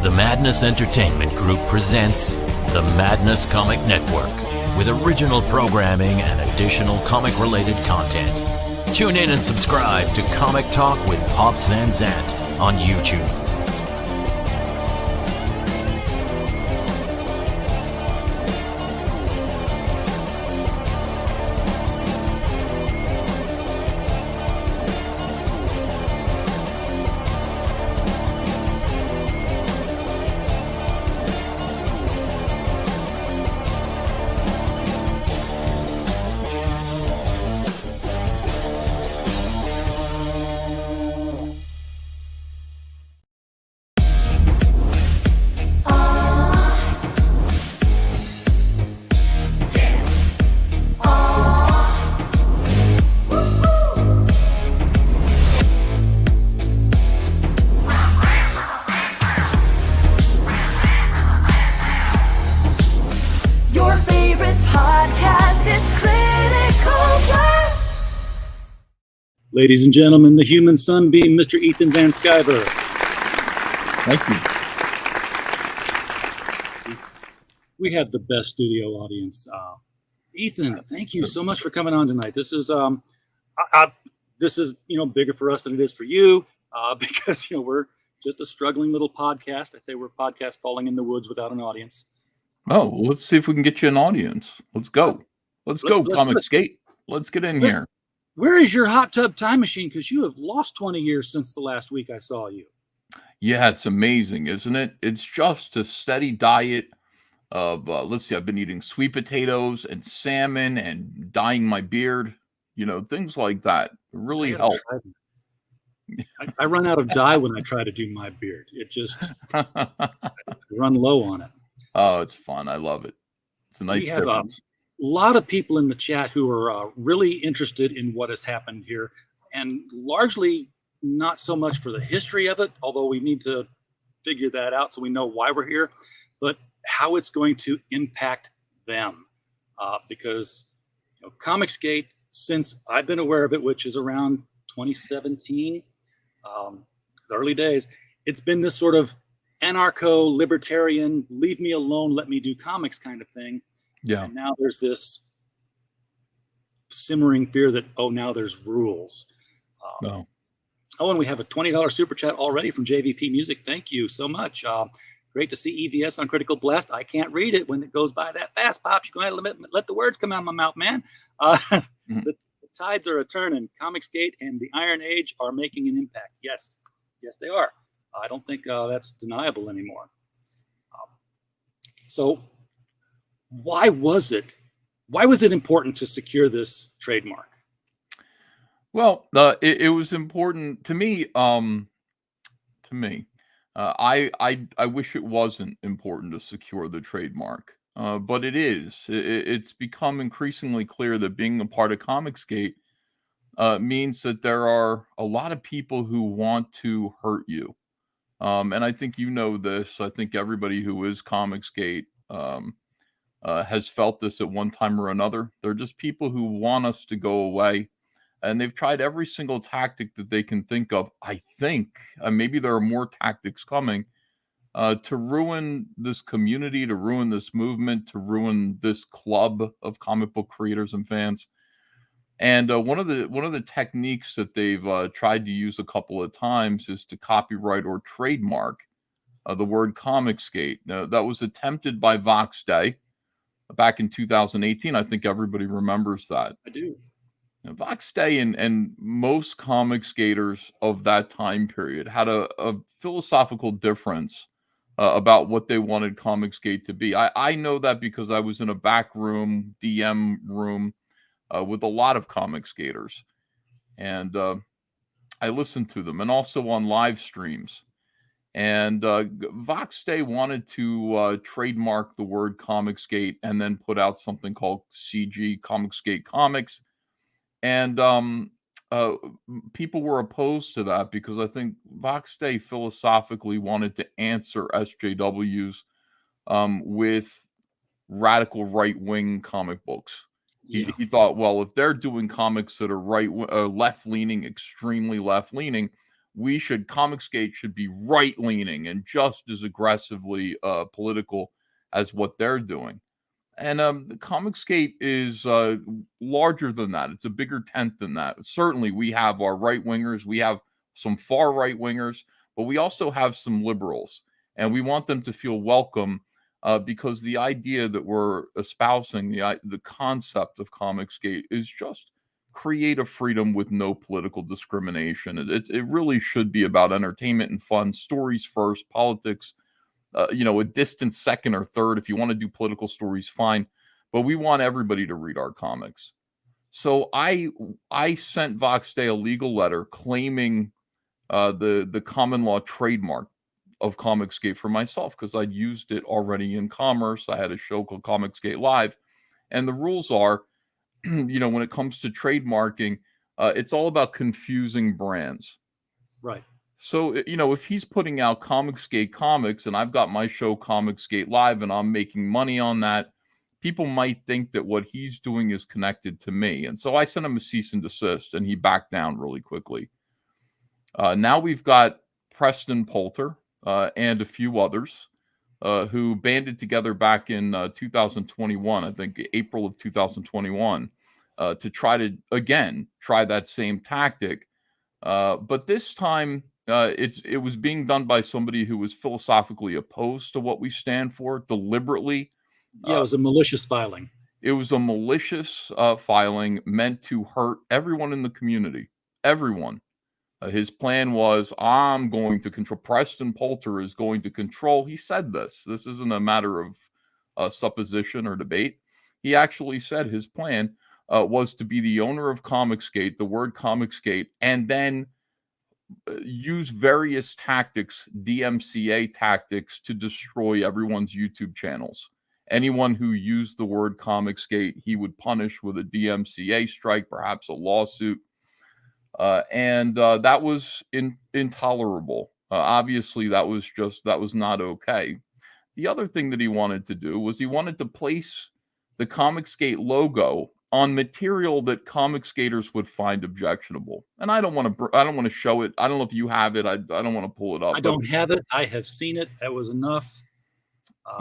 The Madness Entertainment Group presents the Madness Comic Network with original programming and additional comic-related content. Tune in and subscribe to Comic Talk with Pops Van Zandt on YouTube. Ladies and gentlemen, the human sunbeam, Mr. Ethan Van Sciver. Thank you. We have the best studio audience. Ethan, thank you so much for coming on tonight. This is bigger for us than it is for you because we're just a struggling little podcast. I say we're a podcast falling in the woods without an audience. Oh, let's see if we can get you an audience. Let's go. Let's go, Comicsgate. Let's get in here. Where is your hot tub time machine? Because you have lost 20 years since the last week I saw you. Yeah, it's amazing, isn't it? It's just a steady diet of, let's see, I've been eating sweet potatoes and salmon and dyeing my beard, things like that. It really helps. I run out of dye when I try to do my beard. It just, I run low on it. Oh, it's fun. I love it. It's a nice difference. A lot of people in the chat who are really interested in what has happened here, and largely not so much for the history of it, although we need to figure that out so we know why we're here, but how it's going to impact them. Because Comicsgate, since I've been aware of it, which is around 2017, the early days, it's been this sort of anarcho-libertarian, leave me alone, let me do comics kind of thing. Yeah. And now there's this simmering fear that, now there's rules. No. Oh, and we have a $20 super chat already from JVP Music. Thank you so much. Great to see EVS on Critical Blast. I can't read it when it goes by that fast, Pops. You're going to let the words come out of my mouth, man. The tides are a-turning. Comicsgate and the Iron Age are making an impact. Yes, they are. I don't think that's deniable anymore. So why was it important to secure this trademark? Well, it was important to me. I wish it wasn't important to secure the trademark, but it is. It's become increasingly clear that being a part of Comicsgate means that there are a lot of people who want to hurt you. And I think you know this. I think everybody who is Comicsgate has felt this at one time or another. They're just people who want us to go away. And they've tried every single tactic that they can think of. I think maybe there are more tactics coming to ruin this community, to ruin this movement, to ruin this club of comic book creators and fans. And one of the techniques that they've tried to use a couple of times is to copyright or trademark the word Comicsgate. Now, that was attempted by Vox Day back in 2018. I think everybody remembers that. I do. Vox Day and most Comicsgaters of that time period had a philosophical difference about what they wanted Comicsgate to be. I know that because I was in a back room, DM room, with a lot of Comicsgaters. And I listened to them, and also on live streams. And Vox Day wanted to trademark the word Comicsgate and then put out something called CG, Comicsgate Comics. And people were opposed to that because I think Vox Day philosophically wanted to answer SJWs with radical right-wing comic books. He thought, well, if they're doing comics that are left-leaning, extremely left-leaning, Comicsgate should be right-leaning and just as aggressively political as what they're doing. And the Comicsgate is larger than that. It's a bigger tent than that. Certainly, we have our right-wingers. We have some far right-wingers, but we also have some liberals. And we want them to feel welcome because the idea that we're espousing, the concept of Comicsgate, is just creative freedom with no political discrimination. It really should be about entertainment and fun, stories first, politics, a distant second or third. If you want to do political stories, fine. But we want everybody to read our comics. So I sent Vox Day a legal letter claiming the common law trademark of Comicsgate for myself because I'd used it already in commerce. I had a show called Comicsgate Live. And the rules are, when it comes to trademarking, it's all about confusing brands. Right. So, if he's putting out Comicsgate comics and I've got my show Comicsgate Live and I'm making money on that, people might think that what he's doing is connected to me. And so I sent him a cease and desist and he backed down really quickly. Now we've got Preston Poulter and a few others who banded together back in 2021, I think April of 2021, to try that same tactic. But this time, it was being done by somebody who was philosophically opposed to what we stand for deliberately. Yeah, it was a malicious filing. It was a malicious filing meant to hurt everyone in the community. Everyone. His plan was, I'm going to control. Preston Poulter is going to control. He said this. This isn't a matter of supposition or debate. He actually said his plan was to be the owner of Comicsgate, the word Comicsgate, and then use various tactics, DMCA tactics, to destroy everyone's YouTube channels. Anyone who used the word Comicsgate, he would punish with a DMCA strike, perhaps a lawsuit. And that was intolerable. Obviously, that was not okay. The other thing that he wanted to do was he wanted to place the Comicsgate logo on material that Comicsgaters would find objectionable. And I don't want to show it. I don't know if you have it. I don't want to pull it up. I don't have it. I have seen it. That was enough.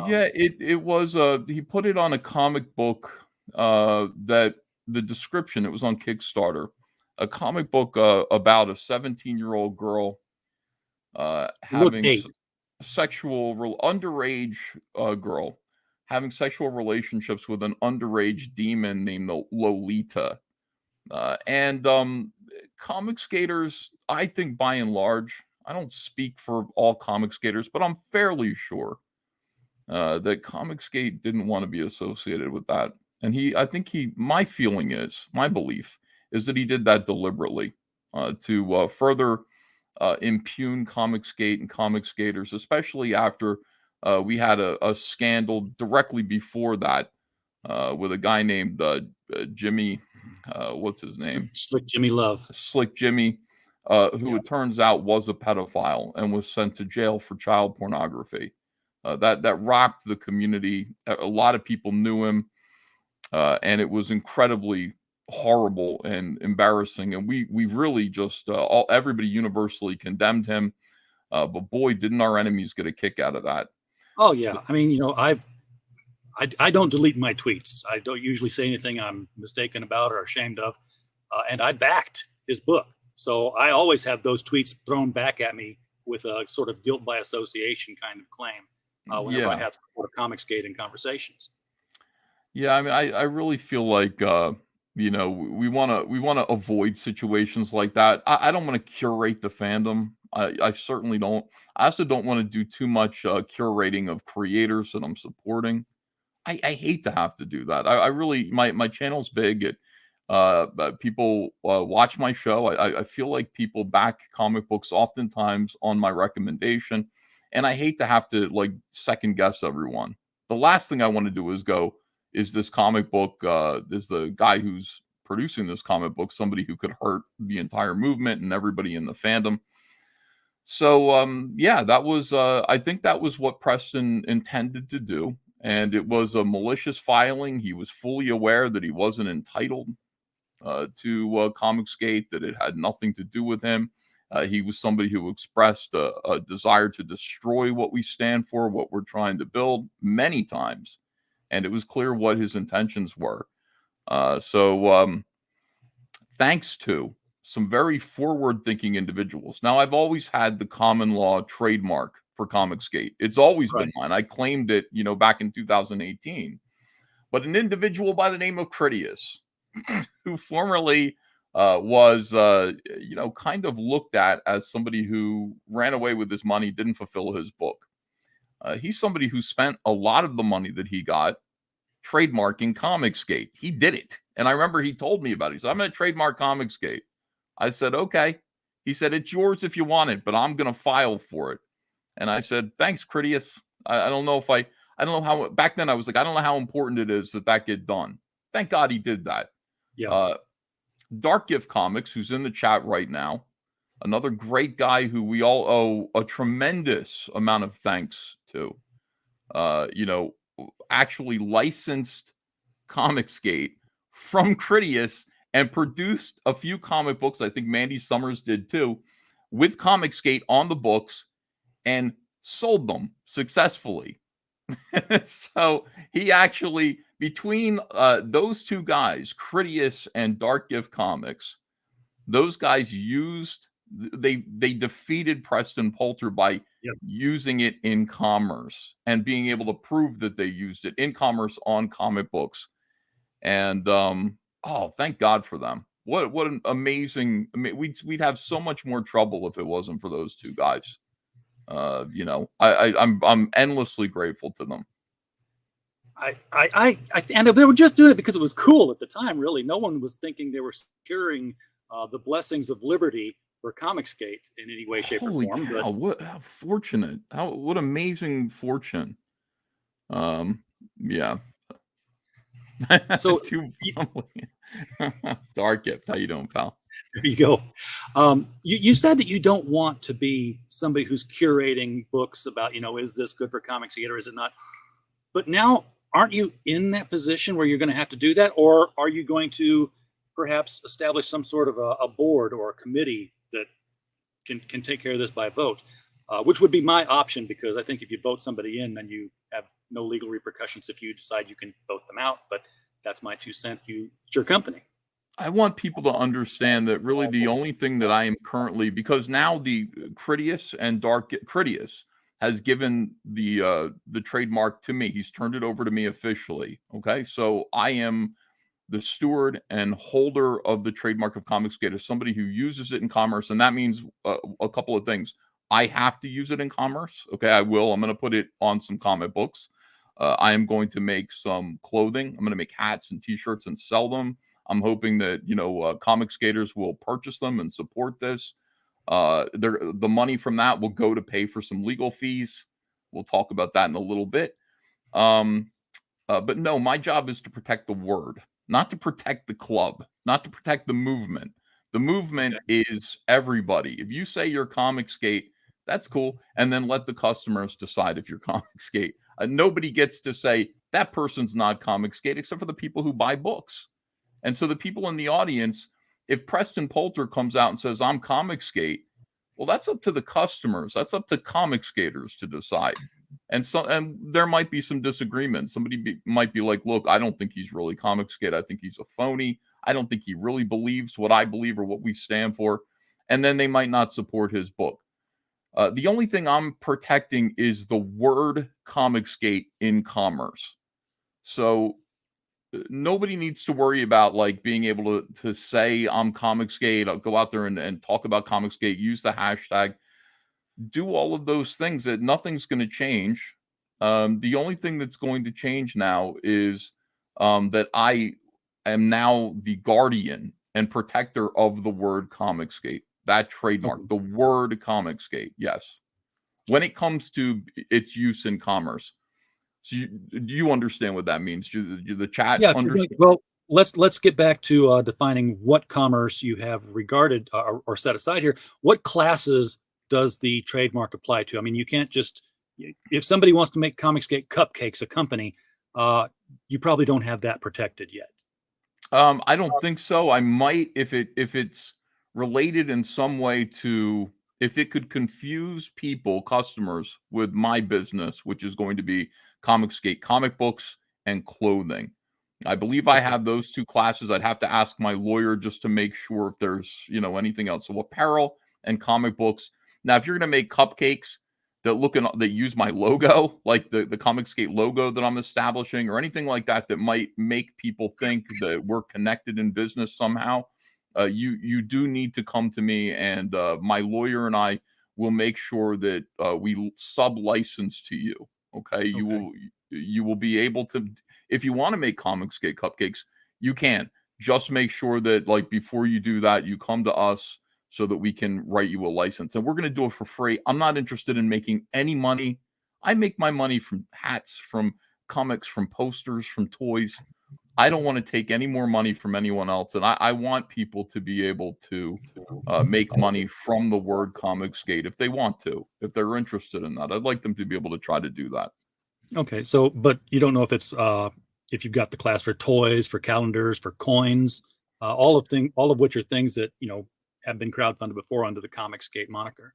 Yeah, it was. He put it on a comic book that the description, it was on Kickstarter. A comic book about a 17-year-old girl having underage girl having sexual relationships with an underage demon named Lolita. And Comicsgaters, I think by and large, I don't speak for all Comicsgaters, but I'm fairly sure that Comicsgate didn't want to be associated with that. And my belief is that he did that deliberately to further impugn Comicsgate and Comicsgaters, especially after we had a scandal directly before that with a guy named Jimmy, what's his name? Slick Jimmy Love. Slick Jimmy, who it turns out was a pedophile and was sent to jail for child pornography. That rocked the community. A lot of people knew him, and it was incredibly horrible and embarrassing. And we really just everybody universally condemned him. But boy, didn't our enemies get a kick out of that. Oh yeah, I mean, I don't delete my tweets. I don't usually say anything I'm mistaken about or ashamed of, and I backed his book, so I always have those tweets thrown back at me with a sort of guilt by association kind of claim whenever I have to support a Comicsgate in conversations. Yeah, I mean, I really feel like we want to avoid situations like that. I don't want to curate the fandom. I certainly don't. I also don't want to do too much curating of creators that I'm supporting. I hate to have to do that. I really, my channel's big. People watch my show. I feel like people back comic books oftentimes on my recommendation, and I hate to have to second guess everyone. The last thing I want to do is this comic book, is the guy who's producing this comic book somebody who could hurt the entire movement and everybody in the fandom. So, that was, I think that was what Preston intended to do. And it was a malicious filing. He was fully aware that he wasn't entitled to Comicsgate, that it had nothing to do with him. He was somebody who expressed a desire to destroy what we stand for, what we're trying to build many times. And it was clear what his intentions were. So thanks to some very forward-thinking individuals. Now, I've always had the common law trademark for Comicsgate. It's always been mine. I claimed it, back in 2018. But an individual by the name of Critius, who formerly was, kind of looked at as somebody who ran away with his money, didn't fulfill his book. He's somebody who spent a lot of the money that he got trademarking Comicsgate. He did it. And I remember he told me about it. He said, I'm going to trademark Comicsgate. I said, okay. He said, it's yours if you want it, but I'm going to file for it. And I said, thanks, Critius. I don't know how, back then I was like, I don't know how important it is that get done. Thank God he did that. Yeah. Dark Gift Comics, who's in the chat right now, another great guy who we all owe a tremendous amount of thanks to, actually licensed Comicsgate from Critius and produced a few comic books. I think Mandy Summers did too, with Comicsgate on the books, and sold them successfully. So he actually, between those two guys, Critius and Dark Gift Comics, those guys they defeated Preston Poulter by using it in commerce and being able to prove that they used it in commerce on comic books. And thank God for them. What an amazing, we'd have so much more trouble if it wasn't for those two guys. I'm endlessly grateful to them. And they were just doing it because it was cool at the time. Really, no one was thinking they were securing the blessings of liberty for Comicsgate in any way, shape, or form. Cow, how fortunate! What amazing fortune! Yeah. So, Dark Gift, how you doing, pal? There you go. You said that you don't want to be somebody who's curating books about, is this good for Comicsgate or is it not? But now, aren't you in that position where you're going to have to do that? Or are you going to perhaps establish some sort of a board or a committee that can take care of this by vote? Which would be my option, because I think if you vote somebody in, then you have no legal repercussions if you decide you can vote them out. But that's my 2 cents. It's your company. I want people to understand that really the only thing that I am currently, because now the Critius and Critius has given the trademark to me. He's turned it over to me officially. Okay. So I am the steward and holder of the trademark of Comicsgate as somebody who uses it in commerce. And that means a couple of things. I have to use it in commerce. Okay. I will. I'm going to put it on some comic books. I am going to make some clothing. I'm going to make hats and t-shirts and sell them. I'm hoping that, Comicsgaters will purchase them and support this. The money from that will go to pay for some legal fees. We'll talk about that in a little bit. But no, my job is to protect the word, not to protect the club, not to protect the movement. The movement is everybody. If you say you're Comicsgate, that's cool. And then let the customers decide if you're Comicsgate. Nobody gets to say that person's not Comicsgate except for the people who buy books. And so the people in the audience, if Preston Poulter comes out and says, I'm Comicsgate, well, that's up to the customers. That's up to Comicsgaters to decide. And there might be some disagreement. Somebody might be like, look, I don't think he's really Comicsgate. I think he's a phony. I don't think he really believes what I believe or what we stand for. And then they might not support his book. The only thing I'm protecting is the word Comicsgate in commerce. So nobody needs to worry about being able to say I'm Comicsgate. I'll go out there and talk about Comicsgate, use the hashtag, do all of those things. That nothing's going to change. The only thing that's going to change now is that I am now the guardian and protector of the word Comicsgate, that trademark, the word Comicsgate. Yes. When it comes to its use in commerce. So do you understand what that means? Do the chat understand? Well, let's get back to defining what commerce you have regarded or set aside here. What classes does the trademark apply to? I mean, you can't just, if somebody wants to make Comicsgate Cupcakes a company, you probably don't have that protected yet. I don't think so. I might if it's related in some way to, if it could confuse people, customers, with my business, which is going to be Comicsgate comic books and clothing. I believe I have those two classes. I'd have to ask my lawyer just to make sure if there's, anything else. So apparel and comic books. Now, if you're going to make cupcakes that use my logo, like the Comicsgate logo that I'm establishing, or anything like that might make people think that we're connected in business somehow, you do need to come to me, and my lawyer and I will make sure that we sub-license to you. Okay, you will be able to, if you want to make Comicsgate cupcakes, you can. Just make sure that, like, before you do that, you come to us so that we can write you a license. And we're going to do it for free. I'm not interested in making any money. I make my money from hats, from comics, from posters, from toys. I don't want to take any more money from anyone else. And I want people to be able to make money from the word Comicsgate if they want to, if they're interested in that. I'd like them to be able to try to do that. Okay. So, but you don't know if it's, if you've got the class for toys, for calendars, for coins, all of which are things that, have been crowdfunded before under the Comicsgate moniker.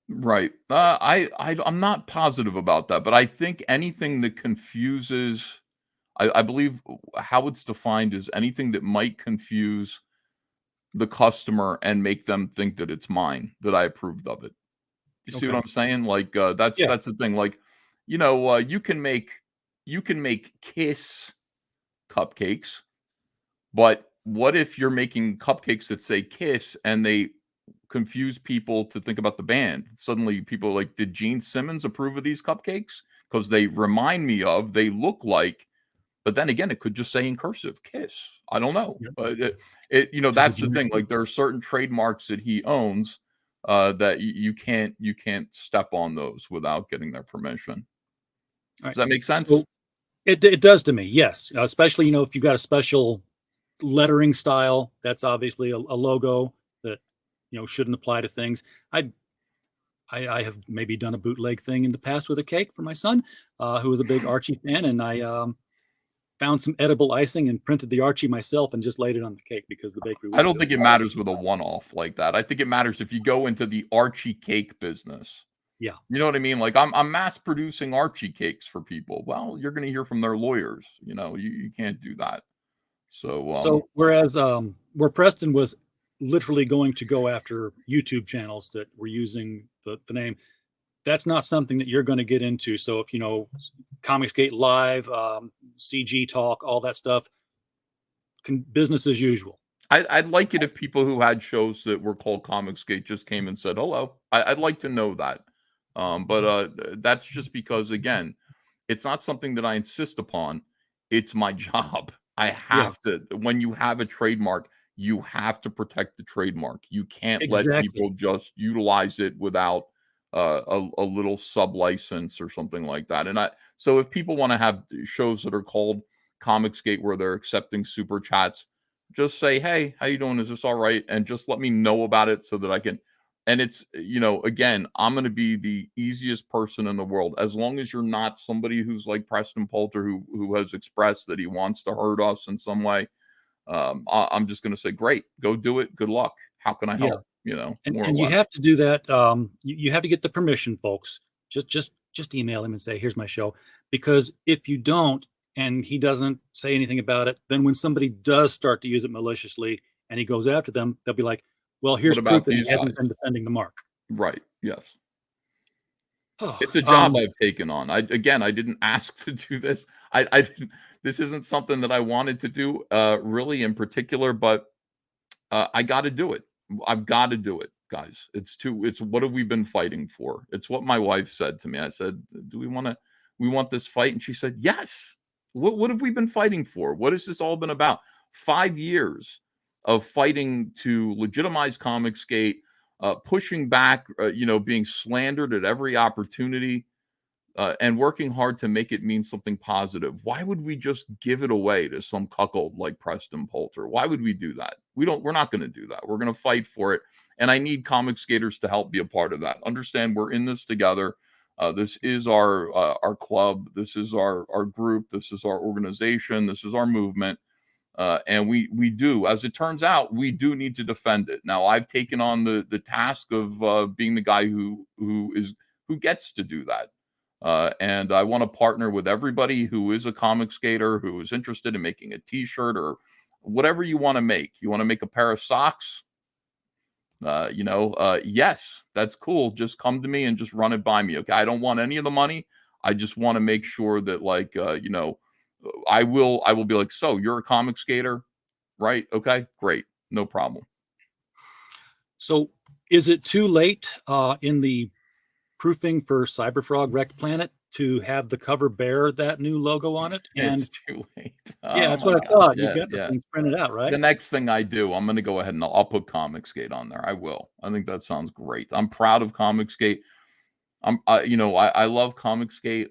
Right. I'm not positive about that, but I think anything that confuses, I believe how it's defined is anything that might confuse the customer and make them think that it's mine, that I approved of it. You see what I'm saying? Like, that's the thing. Like, you can make Kiss cupcakes, but what if you're making cupcakes that say Kiss and they confuse people to think about the band? Suddenly people are like, did Gene Simmons approve of these cupcakes? Because they remind me of, they look like, but then again, it could just say in cursive Kiss. I don't know. But that's the thing. Like, there are certain trademarks that he owns that you can't step on those without getting their permission. Does that make sense? So it does to me. Yes. Especially, if you've got a special lettering style, that's obviously a logo that, shouldn't apply to things. I have maybe done a bootleg thing in the past with a cake for my son, who was a big Archie fan. And I found some edible icing and printed the Archie myself and just laid it on the cake because the bakery. I don't think it matters with a one-off like that. I think it matters if you go into the Archie cake business. Yeah. You know what I mean? Like, I'm mass producing Archie cakes for people. Well, you're going to hear from their lawyers. You can't do that. So whereas where Preston was literally going to go after YouTube channels that were using the name, that's not something that you're going to get into. So if Comicsgate Live, CG Talk, all that stuff, business as usual. I'd like it if people who had shows that were called Comicsgate just came and said hello. I'd like to know that. But that's just because, again, it's not something that I insist upon. It's my job. I have to. When you have a trademark, you have to protect the trademark. You can't let people just utilize it without a little sub license or something like that. And so if people want to have shows that are called Comicsgate where they're accepting super chats, just say, hey, how you doing? Is this all right? And just let me know about it so that I can. And it's, again, I'm going to be the easiest person in the world. As long as you're not somebody who's like Preston Poulter, who has expressed that he wants to hurt us in some way. I'm just going to say, great, go do it. Good luck. How can I help? And you have to do that. You have to get the permission, folks. Just email him and say, here's my show. Because if you don't, and he doesn't say anything about it, then when somebody does start to use it maliciously and he goes after them, they'll be like, well, here's proof that he hasn't been defending the mark. Right. Yes. It's a job I've taken on. I didn't ask to do this. This isn't something that I wanted to do really in particular, but I got to do it. I've got to do it, guys. It's what have we been fighting for? It's what my wife said to me. I said, do we want this fight? And she said, yes. What have we been fighting for? What has this all been about? 5 years of fighting to legitimize Comicsgate, pushing back, being slandered at every opportunity, and working hard to make it mean something positive. Why would we just give it away to some cuckold like Preston Poulter? Why would we do that? We're not going to do that. We're going to fight for it. And I need Comicsgaters to help be a part of that. Understand we're in this together. This is our club. This is our group. This is our organization. This is our movement. And we do, as it turns out, we do need to defend it. Now, I've taken on the task of being the guy who gets to do that. And I want to partner with everybody who is a comic skater, who is interested in making a T-shirt or whatever you want to make. You want to make a pair of socks? Yes, that's cool. Just come to me and just run it by me. Okay. I don't want any of the money. I just want to make sure that I will be like, so you're a comic skater, right? Okay, great. No problem. So is it too late in the proofing for Cyberfrog Wrecked Planet to have the cover bear that new logo on it? And it's too late. Yeah, that's what I thought. You've got the things printed out, right? The next thing I do, I'm going to go ahead and I'll put Comicsgate on there. I will. I think that sounds great. I'm proud of Comicsgate. I love Comicsgate.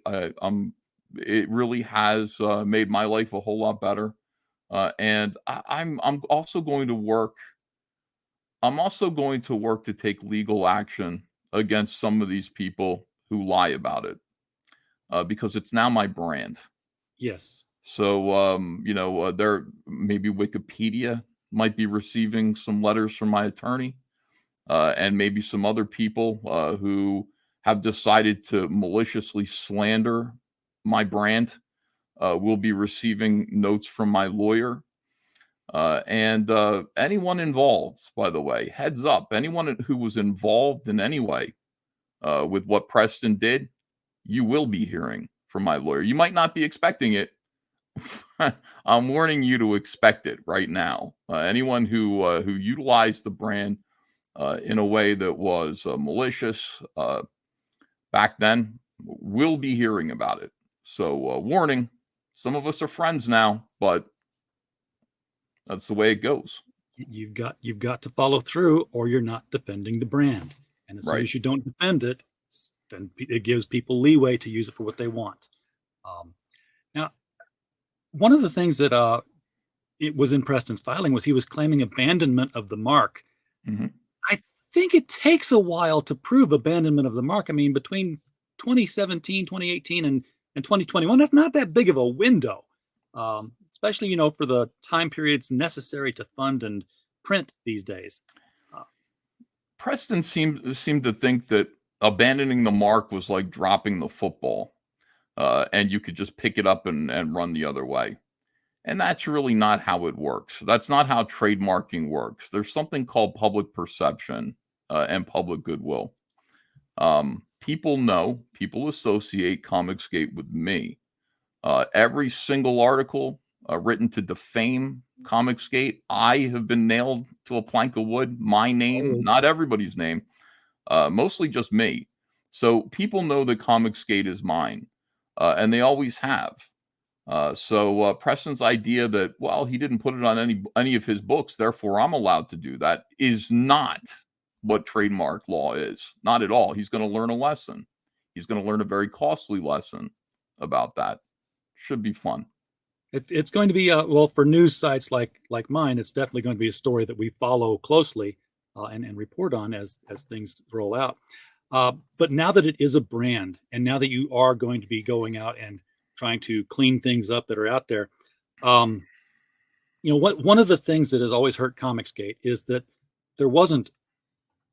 It really has made my life a whole lot better. And I'm also going to work. I'm also going to work to take legal action against some of these people who lie about it, because it's now my brand. Yes. So, there maybe Wikipedia might be receiving some letters from my attorney, and maybe some other people who have decided to maliciously slander my brand will be receiving notes from my lawyer. And anyone involved, by the way, heads up, anyone who was involved in any way with what Preston did, you will be hearing from my lawyer. You might not be expecting it. I'm warning you to expect it right now. Anyone who utilized the brand in a way that was malicious back then will be hearing about it. So warning, some of us are friends now, but that's the way it goes. You've got to follow through, or you're not defending the brand. And as soon as you don't defend it, then it gives people leeway to use it for what they want. Now, one of the things that it was in Preston's filing was he was claiming abandonment of the mark. Mm-hmm. I think it takes a while to prove abandonment of the mark. I mean, between 2017, 2018, and 2021, that's not that big of a window, especially, for the time periods necessary to fund and print these days. Preston seemed to think that abandoning the mark was like dropping the football, and you could just pick it up and run the other way. And that's really not how it works. That's not how trademarking works. There's something called public perception and public goodwill. People associate Comicsgate with me. Every single article written to defame Comicsgate, I have been nailed to a plank of wood. My name, not everybody's name, mostly just me. So people know that Comicsgate is mine, and they always have. So Preston's idea that, well, he didn't put it on any of his books, therefore I'm allowed to do that, is not what trademark law is. Not at all. He's going to learn a lesson. He's going to learn a very costly lesson about that. Should be fun. It's going to be for news sites like mine, it's definitely going to be a story that we follow closely and report on as things roll out. But now that it is a brand, and now that you are going to be going out and trying to clean things up that are out there, one of the things that has always hurt Comicsgate is that there wasn't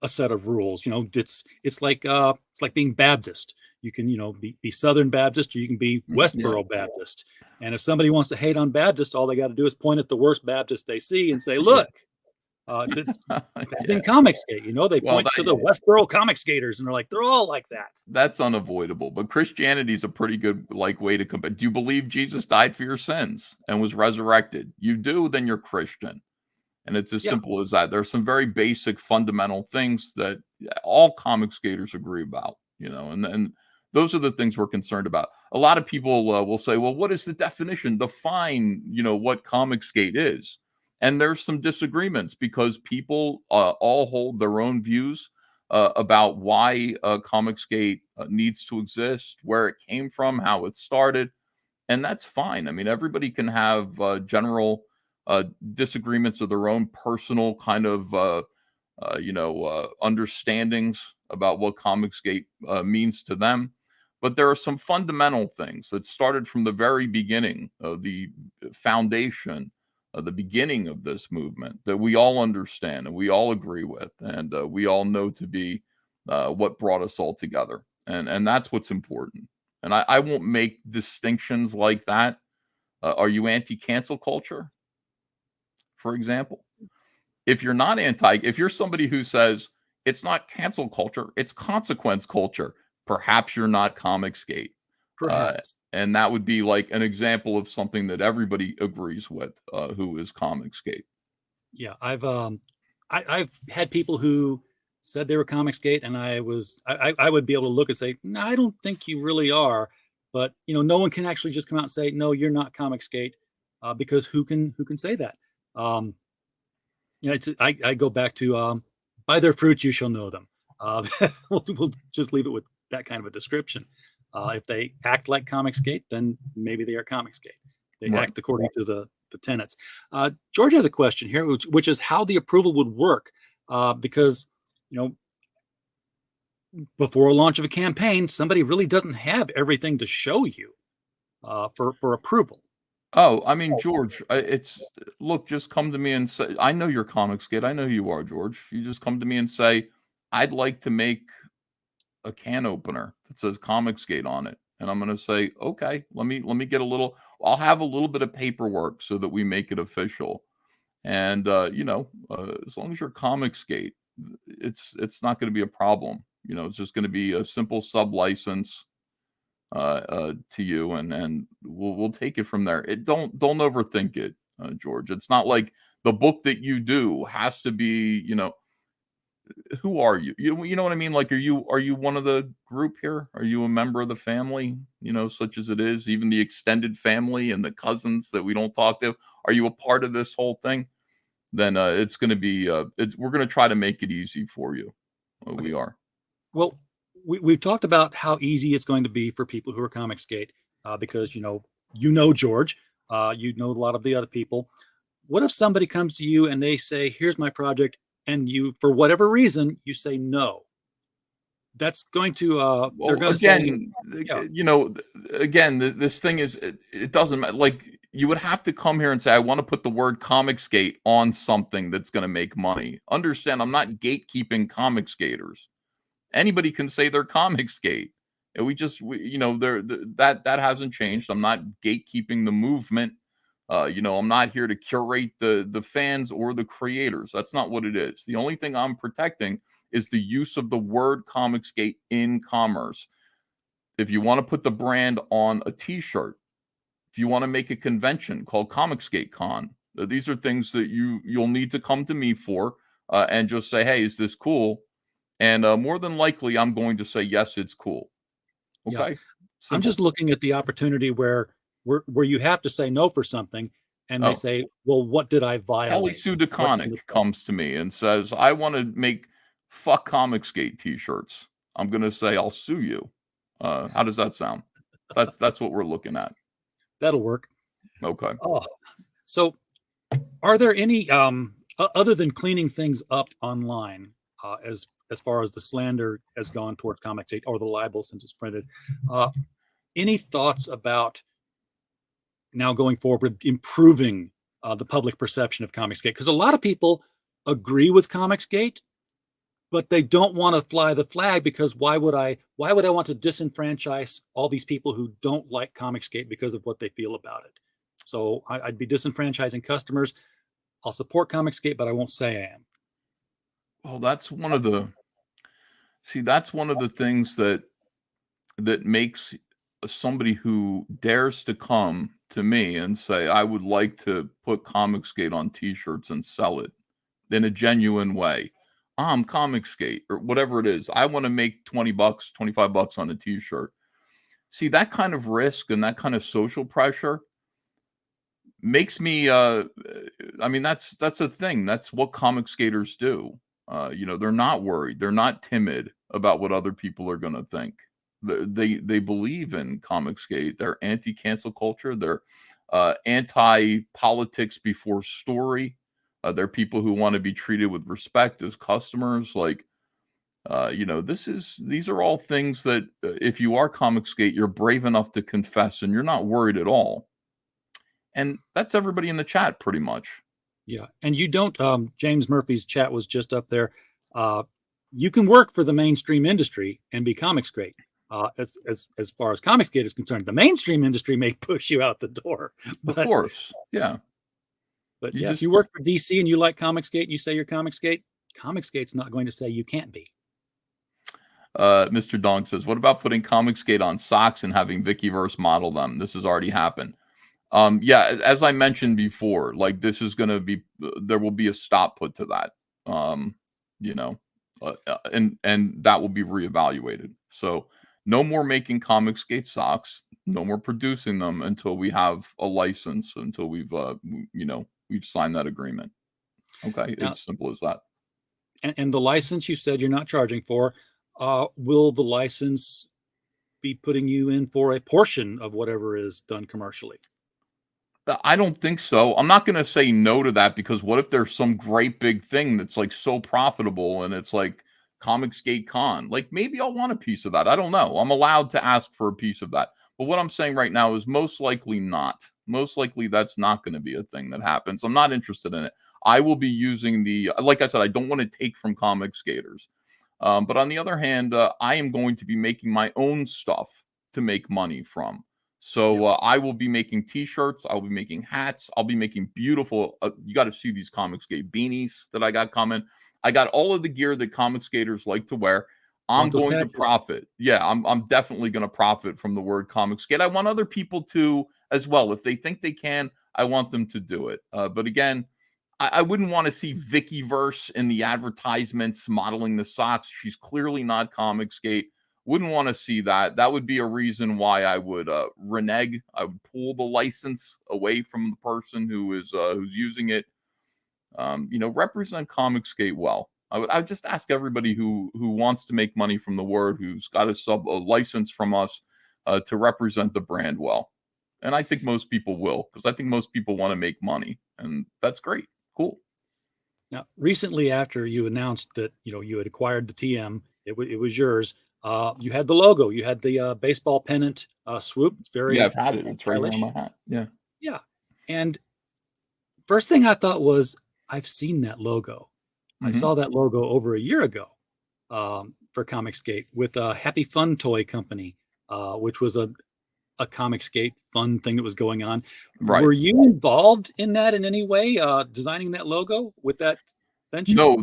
a set of rules. It's like being Baptist. You can be Southern Baptist, or you can be Westboro Baptist. And if somebody wants to hate on Baptist, all they got to do is point at the worst Baptist they see and say, "Look, that's in Comicsgate." They point to the Westboro Comicsgaters, and they're like, they're all like that. That's unavoidable. But Christianity is a pretty good way to compare. Do you believe Jesus died for your sins and was resurrected? You do, then you're Christian. And it's as simple as that. There's some very basic fundamental things that all Comicsgaters agree about, and those are the things we're concerned about. A lot of people will say, well, what is the definition? Define, what Comicsgate is. And there's some disagreements because people all hold their own views about why Comicsgate needs to exist, where it came from, how it started. And that's fine. I mean, everybody can have general disagreements of their own personal kind of, understandings about what Comicsgate means to them. But there are some fundamental things that started from the very beginning of the foundation the beginning of this movement that we all understand and we all agree with, and we all know to be what brought us all together. And that's what's important. And I won't make distinctions like that. Are you anti-cancel culture, for example? If you're not if you're somebody who says it's not cancel culture, it's consequence culture, perhaps you're not Comicsgate. Perhaps. And that would be like an example of something that everybody agrees with, who is Comicsgate. Yeah, I've had people who said they were Comicsgate, and I would be able to look and say, no, I don't think you really are. But no one can actually just come out and say, no, you're not Comicsgate, because who can say that? I go back to by their fruits you shall know them. We'll just leave it with that kind of a description. If they act like Comicsgate, then maybe they are Comicsgate. They Right. act according to the tenets. George has a question here, which is how the approval would work, because before a launch of a campaign, somebody really doesn't have everything to show you for approval. Oh, I mean, George, look, just come to me and say, I know you're Comicsgate. I know you are, George. You just come to me and say, I'd like to make a can opener that says Comicsgate on it. And I'm going to say, okay, let me get I'll have a little bit of paperwork so that we make it official. And, as long as you're Comicsgate, it's not going to be a problem. It's just going to be a simple sub license to you, and we'll take it from there. Don't overthink it, George. It's not like the book that you do has to be, who are you? You know what I mean? Like, are you one of the group here? Are you a member of the family? Such as it is, even the extended family and the cousins that we don't talk to. Are you a part of this whole thing? Then it's going to be we're going to try to make it easy for you. Okay. We are. Well, we've talked about how easy it's going to be for people who are Comicsgate, because George, you know a lot of the other people. What if somebody comes to you and they say, "Here's my project," and you, for whatever reason, you say no? That's going to they're going to say, again, this thing is it doesn't matter. Like, you would have to come here and say, I want to put the word Comicsgate on something that's going to make money. Understand, I'm not gatekeeping Comicsgaters. Anybody can say they're Comicsgate. And that hasn't changed. I'm not gatekeeping the movement. I'm not here to curate the fans or the creators. That's not what it is. The only thing I'm protecting is the use of the word Comicsgate in commerce. If you want to put the brand on a t-shirt, if you want to make a convention called Comicsgate Con, these are things that you'll need to come to me for, and just say, hey, is this cool? And more than likely, I'm going to say, yes, it's cool. Okay. Yeah. I'm just looking at the opportunity where you have to say no for something, and they say, well, what did I violate? Kelly Sue DeConnick comes to me and says, I want to make fuck Comicsgate t-shirts. I'm going to say, I'll sue you. How does that sound? That's what we're looking at. That'll work. Okay. Oh, so are there any, other than cleaning things up online, as far as the slander has gone towards Comicsgate, or the libel since it's printed, any thoughts about now going forward improving the public perception of Comicsgate? Because a lot of people agree with Comicsgate, but they don't want to fly the flag, because why would I want to disenfranchise all these people who don't like Comicsgate because of what they feel about it? So I'd be disenfranchising customers. I'll support Comicsgate, but I won't say I am. Well, that's one of the things that makes somebody who dares to come to me and say, I would like to put Comicsgate on t-shirts and sell it in a genuine way. I'm Comicsgate, or whatever it is. I want to make $20, $25 on a t-shirt. See, that kind of risk and that kind of social pressure makes me, that's a thing. That's what Comicsgaters do. They're not worried. They're not timid about what other people are going to think. They believe in Comicsgate. They're anti-cancel culture. They're anti-politics before story. They're people who want to be treated with respect as customers. Like, these are all things that if you are Comicsgate, you're brave enough to confess, and you're not worried at all. And that's everybody in the chat pretty much. Yeah. And you don't, James Murphy's chat was just up there. You can work for the mainstream industry and be Comicsgate. As far as Comicsgate is concerned, the mainstream industry may push you out the door. Of course. Yeah. But yeah, if you work for DC and you like Comicsgate and you say you're Comicsgate, Comicsgate's not going to say you can't be. Mr. Dong says, what about putting Comicsgate on socks and having Vickyverse model them? This has already happened. Yeah, as I mentioned before, like this is going to be, there will be a stop put to that, you know, and that will be reevaluated. So no more making Comicsgate socks, no more producing them until we have a license, until we've, you know, we've signed that agreement. Okay. Now, it's simple as that. And the license you said you're not charging for, will the license be putting you in for a portion of whatever is done commercially? I don't think so. I'm not going to say no to that, because what if there's some great big thing that's like so profitable and it's like Comicsgate Con? Like maybe I'll want a piece of that. I don't know. I'm allowed to ask for a piece of that. But what I'm saying right now is most likely not. Most likely that's not going to be a thing that happens. I'm not interested in it. I will be using the, like I said, I don't want to take from Comicsgaters. But on the other hand, I am going to be making my own stuff to make money from. So I will be making T-shirts. I'll be making hats. I'll be making beautiful. You got to see these Comicsgate beanies that I got coming. I got all of the gear that Comicsgaters like to wear. I'm going to profit. Yeah, I'm definitely going to profit from the word Comicsgate. I want other people to as well. If they think they can, I want them to do it. But again, I wouldn't want to see Vickyverse in the advertisements modeling the socks. She's clearly not Comicsgate. Wouldn't want to see that. That would be a reason why I would renege. I would pull the license away from the person who is who's using it. You know, represent Comicsgate well. I would just ask everybody who wants to make money from the word, who's got a license from us, to represent the brand well. And I think most people will, because I think most people want to make money, and that's great. Cool. Now, recently, after you announced that you had acquired the TM, it was yours. You had the logo. You had the baseball pennant swoop. It's very I've had it. It's right here on my hat. Yeah. And first thing I thought was, I've seen that logo. I saw that logo over a year ago for Comicsgate with a Happy Fun Toy Company, which was a Comicsgate fun thing that was going on. Right. Were you involved in that in any way, designing that logo with that venture? No,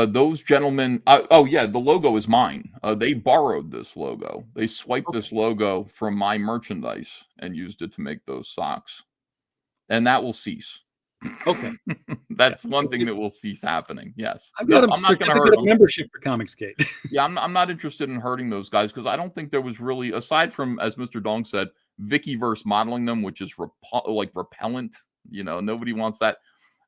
those gentlemen. Oh yeah, the logo is mine. They borrowed this logo. They swiped this logo from my merchandise and used it to make those socks, and that will cease. Okay, that's one thing that will cease happening. Yes, I'm not going to hurt them. Membership for Comicsgate. Yeah, I'm not interested in hurting those guys, because I don't think there was really, aside from, as Mr. Dong said, Vickyverse modeling them, which is repellent. You know, nobody wants that.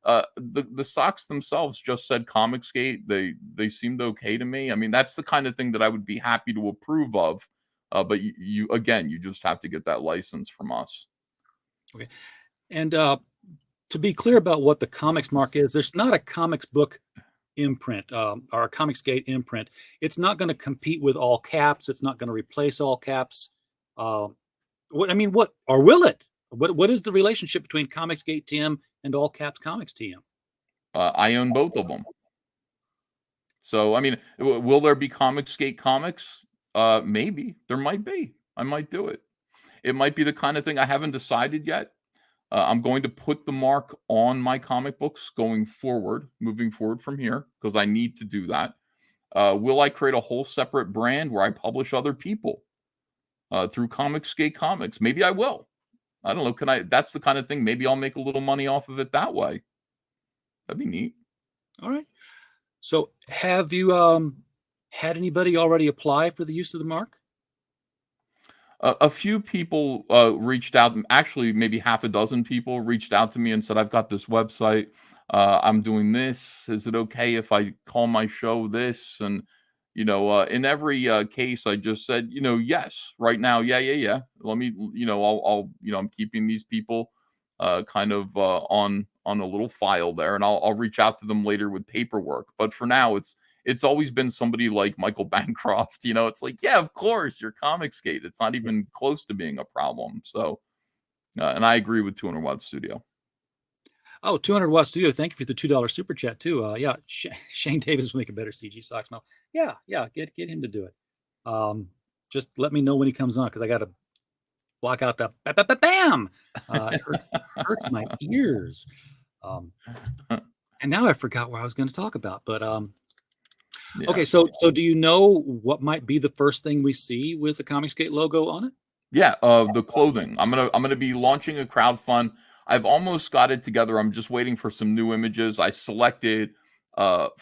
The socks themselves just said Comicsgate. They seemed okay to me. I mean, that's the kind of thing that I would be happy to approve of. But you just have to get that license from us. Okay, and to be clear about what the comics mark is, there's not a comics book imprint or a Comicsgate imprint. It's not going to compete with all caps. It's not going to replace all caps. What will it? What is the relationship between Comicsgate TM and all caps Comics TM? I own both of them. So I mean, will there be Comicsgate comics? Maybe there might be. I might do it. It might be the kind of thing I haven't decided yet. I'm going to put the mark on my comic books moving forward from here, because I need to do that. Will I create a whole separate brand where I publish other people through Comicsgate Comics? Maybe I will. I don't know. That's the kind of thing. Maybe I'll make a little money off of it that way. That'd be neat. All right. So have you had anybody already apply for the use of the mark? A few people reached out. Actually, maybe half a dozen people reached out to me and said, I've got this website. I'm doing this. Is it okay if I call my show this? And, in every case, I just said, yes, right now. Yeah. Let me, I'm keeping these people kind of on a little file there, and I'll reach out to them later with paperwork. But for now, it's always been somebody like Michael Bancroft. It's like, yeah, of course, you're Comicsgate. It's not even close to being a problem. So And I agree with 200 Watt Studio. Oh, 200 Watt Studio. Thank you for the $2 super chat too. Yeah, Shane Davis will make a better CG Sock Smell. Yeah, get him to do it. Just let me know when he comes on because I got to block out that bam. It hurts my ears. And now I forgot what I was going to talk about. But Yeah. okay, so do you know what might be the first thing we see with the Comicsgate logo on it? Yeah, the clothing. I'm gonna be launching a crowdfund. I've almost got it together. I'm just waiting for some new images. I selected 5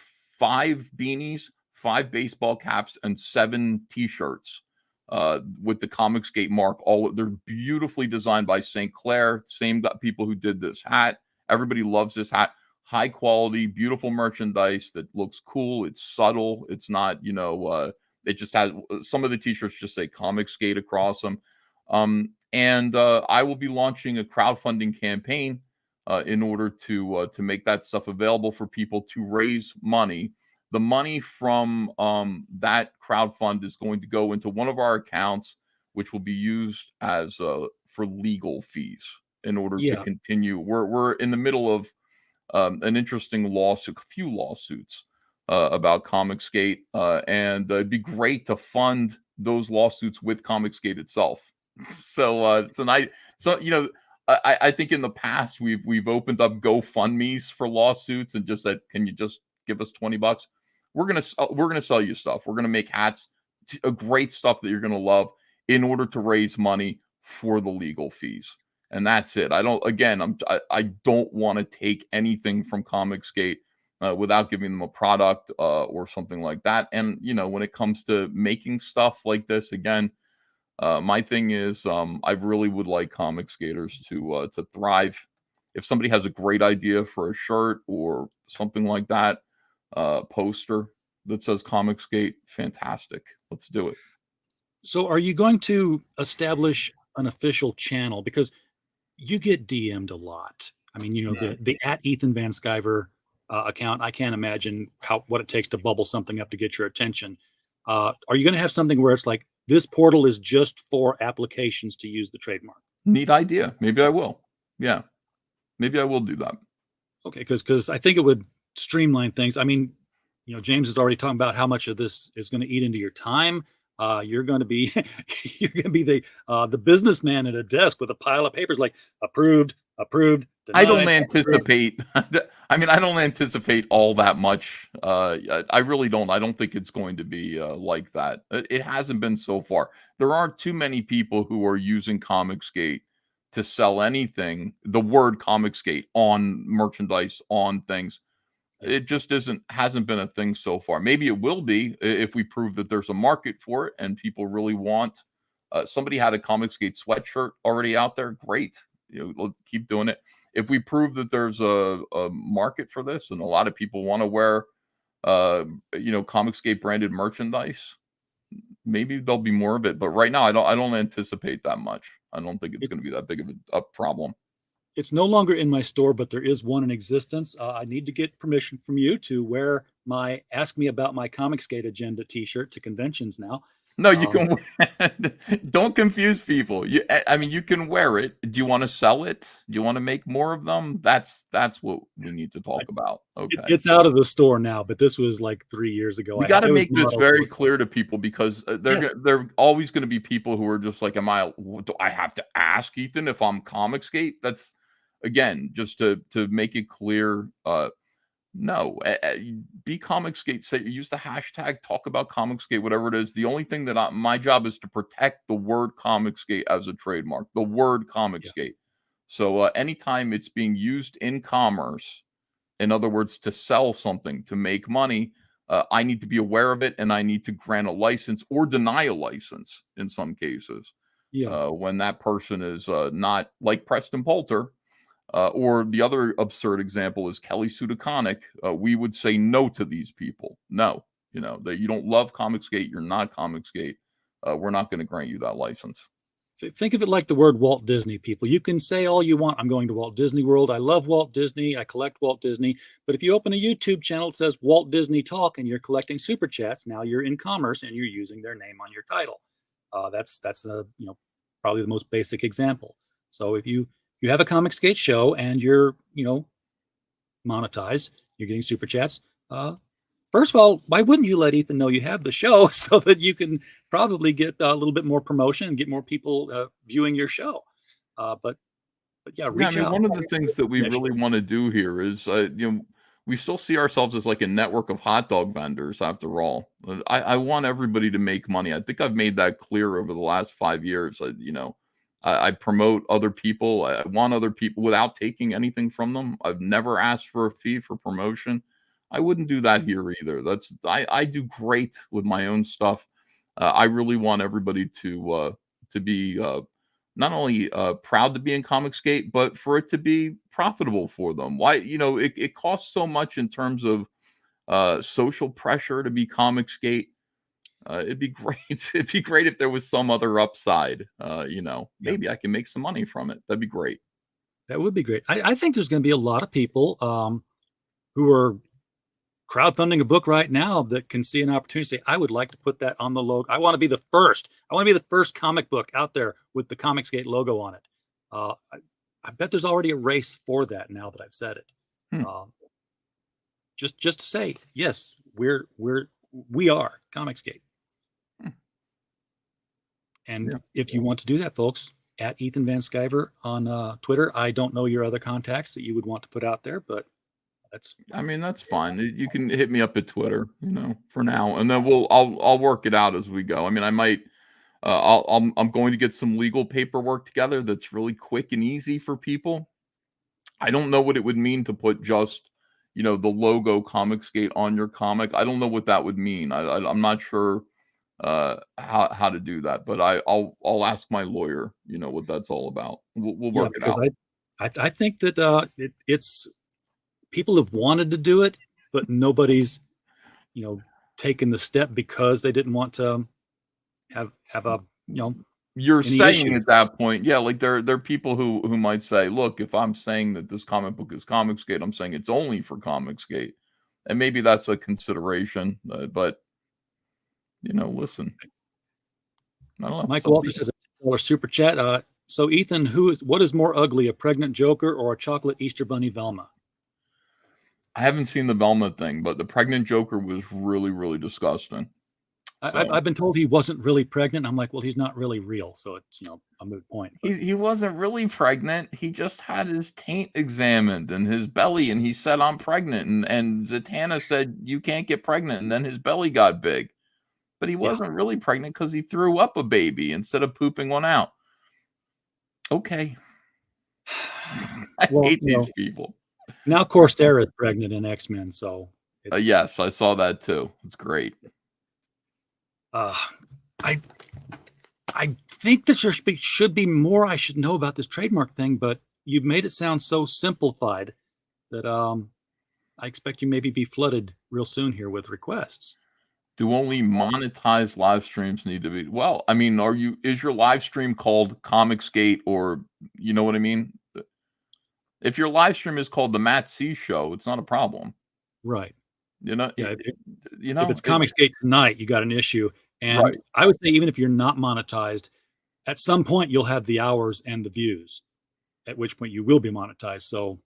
beanies, 5 baseball caps, and 7 t-shirts with the Comicsgate mark. They're beautifully designed by St. Clair, same people who did this hat. Everybody loves this hat. High quality, beautiful merchandise that looks cool. It's subtle. It's not, it just has some of the t-shirts just say Comicsgate across them. And I will be launching a crowdfunding campaign in order to make that stuff available for people to raise money. The money from that crowdfund is going to go into one of our accounts, which will be used as for legal fees in order to continue. We're in the middle of an interesting lawsuit, a few lawsuits about Comicsgate, and it'd be great to fund those lawsuits with Comicsgate itself. So tonight, I think in the past we've opened up GoFundMe's for lawsuits and just said, can you just give us $20? We're gonna sell you stuff. We're gonna make hats, great stuff that you're gonna love, in order to raise money for the legal fees. And that's it. I don't want to take anything from Comicsgate without giving them a product or something like that. And when it comes to making stuff like this, again, my thing is I really would like Comicsgaters to thrive. If somebody has a great idea for a shirt or something like that, poster that says Comicsgate, fantastic. Let's do it. So are you going to establish an official channel? Because you get DM'd a lot. I mean, the at Ethan Van Sciver account, I can't imagine what it takes to bubble something up to get your attention. Are you going to have something where it's like, this portal is just for applications to use the trademark? Neat idea. Maybe I will. Yeah. Maybe I will do that. Okay, because I think it would streamline things. I mean, James is already talking about how much of this is going to eat into your time. You're going to be the businessman at a desk with a pile of papers like approved, denied, I don't anticipate. I don't anticipate all that much. I really don't. I don't think it's going to be like that. It hasn't been so far. There aren't too many people who are using Comicsgate to sell anything. The word Comicsgate on merchandise, on things. It just hasn't been a thing so far. Maybe it will be if we prove that there's a market for it and people really want. Somebody had a Comicsgate sweatshirt already out there. Great, we'll keep doing it. If we prove that there's a market for this and a lot of people want to wear, Comicsgate branded merchandise, maybe there'll be more of it. But right now, I don't anticipate that much. I don't think it's going to be that big of a problem. It's no longer in my store, but there is one in existence. I need to get permission from you to wear my Ask Me About My Comicsgate Agenda t-shirt to conventions now. No, you can. Don't confuse people. You can wear it. Do you want to sell it? Do you want to make more of them? That's what we need to talk about. Okay, it's out of the store now, but this was like 3 years ago. We got to make this very clear to people because they're always going to be people who are just like, do I have to ask Ethan if I'm Comicsgate? That's, again, just to make it clear. No, be Comicsgate. Say, use the hashtag, talk about Comicsgate, whatever it is. The only thing that my job is to protect the word Comicsgate as a trademark, the word Comicsgate. Yeah. So anytime it's being used in commerce, in other words, to sell something, to make money, I need to be aware of it, and I need to grant a license or deny a license in some cases. Yeah. When that person is not like Preston Poulter. Or the other absurd example is Kelly Sudaconic. We would say no to these people. No, that you don't love Comicsgate, you're not Comicsgate. We're not going to grant you that license. Think of it like the word Walt Disney, people. You can say all you want. I'm going to Walt Disney World. I love Walt Disney. I collect Walt Disney. But if you open a YouTube channel that says Walt Disney Talk and you're collecting super chats, now you're in commerce and you're using their name on your title. That's probably the most basic example. So if you have a Comicsgate show and you're, monetized, you're getting super chats. First of all, why wouldn't you let Ethan know you have the show so that you can probably get a little bit more promotion and get more people viewing your show? But yeah, reach out. One of the things that we really want to do here is, we still see ourselves as like a network of hot dog vendors after all. I want everybody to make money. I think I've made that clear over the last 5 years. I promote other people. I want other people without taking anything from them. I've never asked for a fee for promotion. I wouldn't do that here either. I do great with my own stuff. I really want everybody to be not only proud to be in Comicsgate, but for it to be profitable for them. Why, it costs so much in terms of social pressure to be Comicsgate. It'd be great. It'd be great if there was some other upside. Maybe I can make some money from it. That'd be great. That would be great. I think there's going to be a lot of people who are crowdfunding a book right now that can see an opportunity to say, I would like to put that on the logo. I want to be the first. I want to be the first comic book out there with the Comicsgate logo on it. I bet there's already a race for that now that I've said it. Just to say, yes, we are Comicsgate. And if you want to do that, folks, at Ethan Van Sciver on Twitter. I don't know your other contacts that you would want to put out there, but that's fine. You can hit me up at Twitter, for now, and then I'll work it out as we go. I might, I'm going to get some legal paperwork together that's really quick and easy for people. I don't know what it would mean to put just, the logo Comicsgate on your comic. I don't know what that would mean. I'm not sure how to do that, but I'll ask my lawyer, what that's all about. We'll work it out. I think that it's people have wanted to do it, but nobody's, taken the step because they didn't want to have a, You're saying issues. At that point, like there are people who might say, look, if I'm saying that this comic book is Comicsgate, I'm saying it's only for Comicsgate, and maybe that's a consideration. But listen, I don't know. Mike Walter says a super chat. So Ethan, what is more ugly, a pregnant Joker or a chocolate Easter Bunny Velma? I haven't seen the Velma thing, but the pregnant Joker was really, really disgusting. I've been told he wasn't really pregnant. I'm like, well, he's not really real, so it's a moot point. He wasn't really pregnant. He just had his taint examined and his belly, and he said, "I'm pregnant." And Zatanna said, "You can't get pregnant." And then his belly got big, but he wasn't really pregnant because he threw up a baby instead of pooping one out. Okay, I hate these people. Now Corsair is pregnant in X-Men, so yes, I saw that too. It's great. I think that there should be more I should know about this trademark thing, but you've made it sound so simplified that I expect you maybe be flooded real soon here with requests. Do only monetized live streams need to be? Well, is your live stream called Comicsgate, or you know what I mean? If your live stream is called the Matt C Show, it's not a problem. Right. If it's Comicsgate tonight, you got an issue. And right. I would say even if you're not monetized, at some point you'll have the hours and the views, at which point you will be monetized. So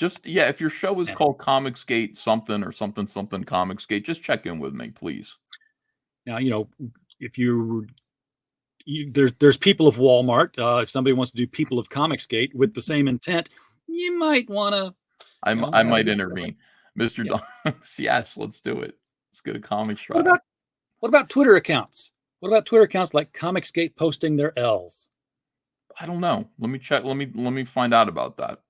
if your show is called Comicsgate something or something Comicsgate, just check in with me, please. Now, if there's people of Walmart, if somebody wants to do people of Comicsgate with the same intent, you might want to. I might intervene. Mr. Dunks, yes, let's do it. Let's get a comic shop. What about Twitter accounts? What about Twitter accounts like Comicsgate posting their L's? I don't know. Let me check. Let me find out about that.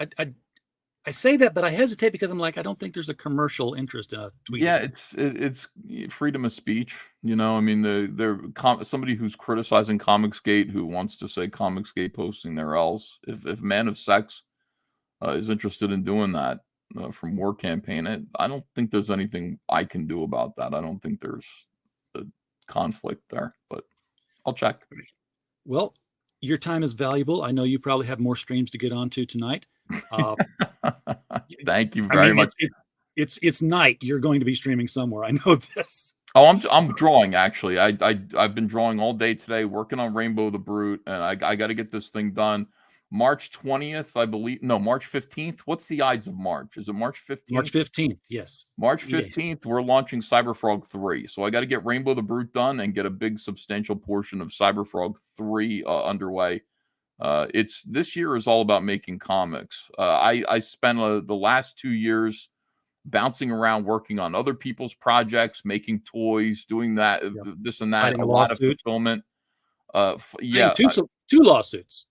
I say that, but I hesitate because I'm like, I don't think there's a commercial interest in a tweet. Yeah, it's freedom of speech. They're somebody who's criticizing Comicsgate who wants to say Comicsgate posting their L's. If Man of Sex is interested in doing that from War Campaign, I don't think there's anything I can do about that. I don't think there's a conflict there, but I'll check. Well, your time is valuable. I know you probably have more streams to get onto tonight. Thank you very much. It's night. You're going to be streaming somewhere. I know this. Oh, I'm drawing actually. I've been drawing all day today, working on Rainbow the Brute, and I got to get this thing done. March 20th, I believe. No, March 15th. What's the Ides of March? Is it March 15th? March 15th, yes. March 3 days. 15th, we're launching Cyberfrog 3. So I got to get Rainbow the Brute done and get a big substantial portion of Cyberfrog 3 underway. It's this year is all about making comics. I spent the last 2 years bouncing around working on other people's projects, making toys, doing that, this and that, Fighting a a lot of lawsuit. fulfillment. Hey, two lawsuits.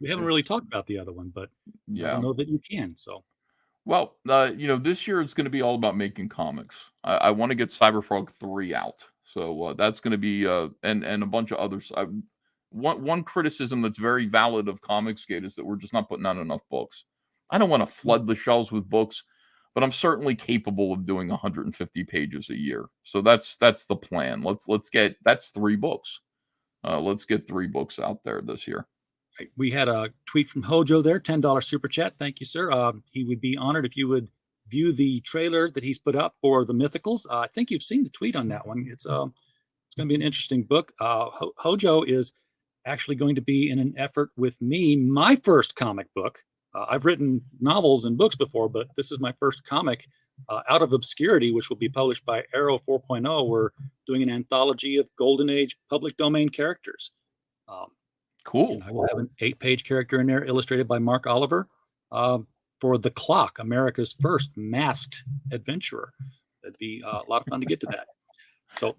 We haven't really talked about the other one, but I don't know that you can. So, well, this year it's going to be all about making comics. I want to get Cyberfrog 3 out, so that's going to be and a bunch of others. One criticism that's very valid of Comicsgate is that we're just not putting out enough books. I don't want to flood the shelves with books, but I'm certainly capable of doing 150 pages a year. So that's the plan. Let's get that's 3 books. Let's get 3 books out there this year. We had a tweet from Hojo there, $10 super chat. Thank you, sir. He would be honored if you would view the trailer that he's put up for the Mythicals. I think you've seen the tweet on that one. It's going to be an interesting book. Hojo is actually going to be in an effort with me, my first comic book. I've written novels and books before, but this is my first comic out of obscurity, which will be published by Arrow 4.0. We're doing an anthology of Golden Age public domain characters. Cool. I will have an 8-page character in there, illustrated by Mark Oliver, for The Clock, America's first masked adventurer. That'd be a lot of fun to get to that. So,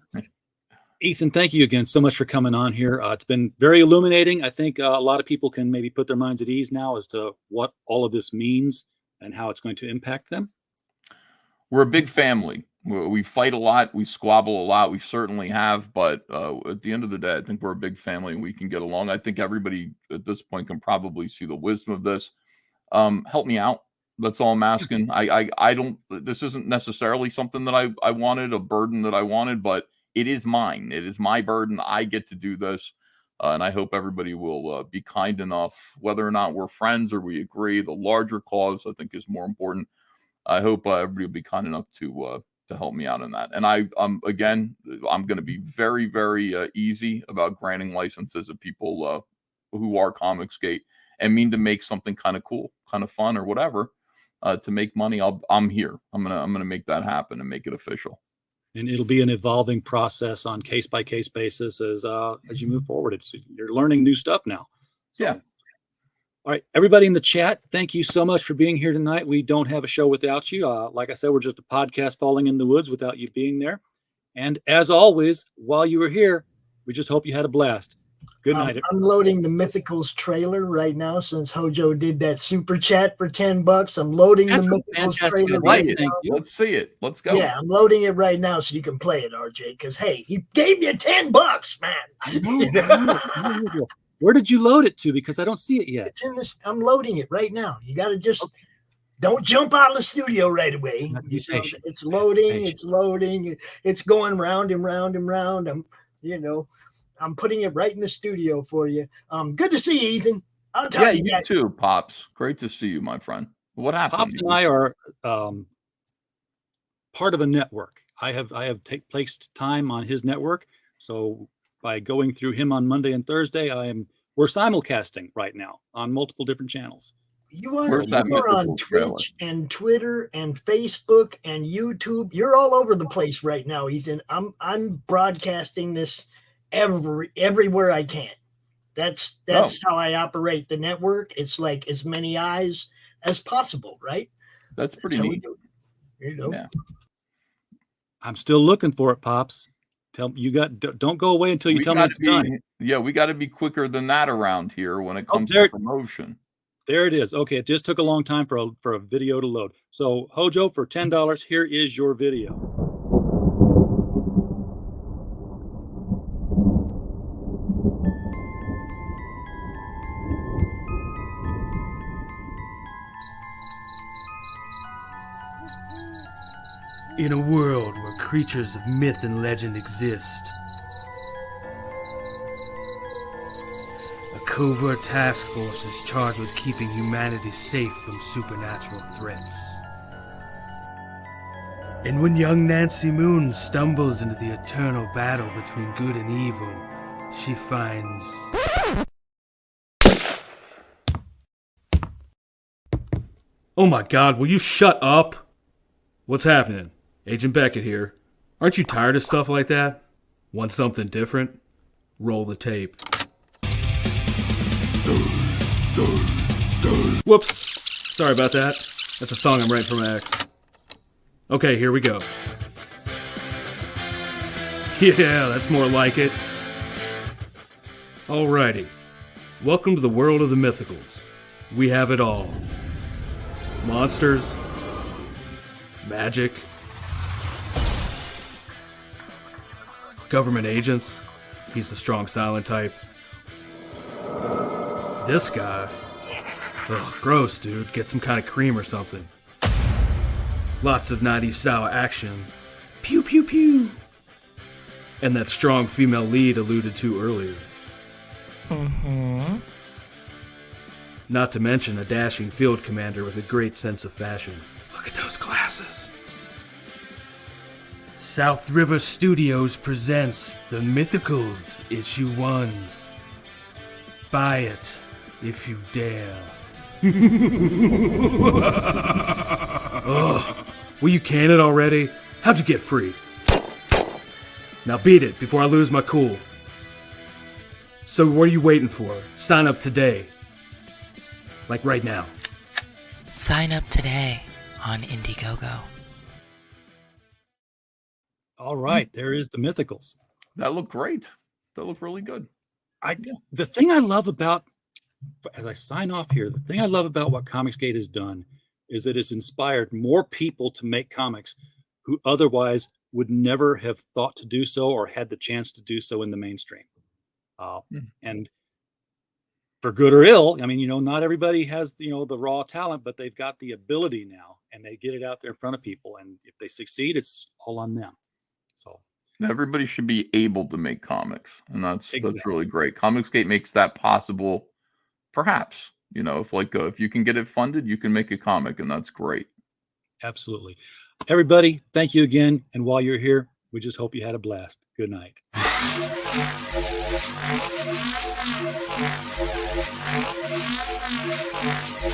Ethan, thank you again so much for coming on here. It's been very illuminating. I think a lot of people can maybe put their minds at ease now as to what all of this means and how it's going to impact them. We're a big family. We fight a lot. We squabble a lot. We certainly have. But at the end of the day, I think we're a big family and we can get along. I think everybody at this point can probably see the wisdom of this. Help me out. That's all I'm asking. I don't, this isn't necessarily something that I wanted, a burden that I wanted, but it is mine. It is my burden. I get to do this. And I hope everybody will be kind enough, whether or not we're friends or we agree. The larger cause, I think, is more important. I hope everybody will be kind enough to help me out in that. And I'm going to be very, very easy about granting licenses of people who are Comicsgate and mean to make something kind of cool, kind of fun, or whatever to make money. I'm here. I'm gonna make that happen and make it official. And it'll be an evolving process on case-by-case basis as you move forward. You're learning new stuff now. So, yeah. All right, everybody in the chat, thank you so much for being here tonight. We don't have a show without you. Like I said, we're just a podcast falling in the woods without you being there. And as always, while you were here, we just hope you had a blast. Good night. I'm loading the Mythicals trailer right now since Hojo did that super chat for $10. I'm loading the Mythicals trailer right now. Let's see it. Let's go. Yeah, I'm loading it right now so you can play it, RJ. Because hey, he gave you $10, man. Where did you load it to? Because I don't see it yet. It's in this. I'm loading it right now. You got to just don't jump out of the studio right away. It's loading. It's loading. It's going round and round and round. I'm putting it right in the studio for you. Good to see you, Ethan. I'll talk to you. Yeah, you too, Pops. Great to see you, my friend. What happened? Pops and I are part of a network. I have placed time on his network. So by going through him on Monday and Thursday, we're simulcasting right now on multiple different channels. You are on Twitch and Twitter and Facebook and YouTube. You're all over the place right now, Ethan. I'm broadcasting this everywhere I can. That's how I operate the network. It's like as many eyes as possible, right? That's pretty neat. Yeah. I'm still looking for it, Pops. Don't go away until you tell me it's done. Yeah, we got to be quicker than that around here when it comes to promotion. There it is. Okay, it just took a long time for a video to load. So Hojo, for $10, here is your video. In a world where creatures of myth and legend exist, a covert task force is charged with keeping humanity safe from supernatural threats. And when young Nancy Moon stumbles into the eternal battle between good and evil, she finds... Oh my God, will you shut up? What's happening? Agent Beckett here. Aren't you tired of stuff like that? Want something different? Roll the tape. Whoops. Sorry about that. That's a song I'm writing for my ex. Okay, here we go. Yeah, that's more like it. Alrighty. Welcome to the world of the Mythicals. We have it all. Monsters. Magic. Government agents. He's the strong silent type. This guy. Ugh, gross, dude. Get some kind of cream or something. Lots of 90s style action. Pew pew pew. And that strong female lead alluded to earlier. Not to mention a dashing field commander with a great sense of fashion. Look at those glasses. South River Studios presents The Mythicals, Issue 1. Buy it, if you dare. Ugh, will you can it already? How'd you get free? Now beat it before I lose my cool. So what are you waiting for? Sign up today. Like right now. Sign up today on Indiegogo. All right, there is the Mythicals. That looked great. That looked really good. The thing I love about, as I sign off here, the thing I love about what Comicsgate has done is that it's inspired more people to make comics who otherwise would never have thought to do so or had the chance to do so in the mainstream. And for good or ill, I mean, not everybody has, the raw talent, but they've got the ability now and they get it out there in front of people. And if they succeed, it's all on them. So everybody should be able to make comics. And that's really great. Comicsgate makes that possible. Perhaps, if you can get it funded, you can make a comic, and that's great. Absolutely. Everybody, thank you again. And while you're here, we just hope you had a blast. Good night.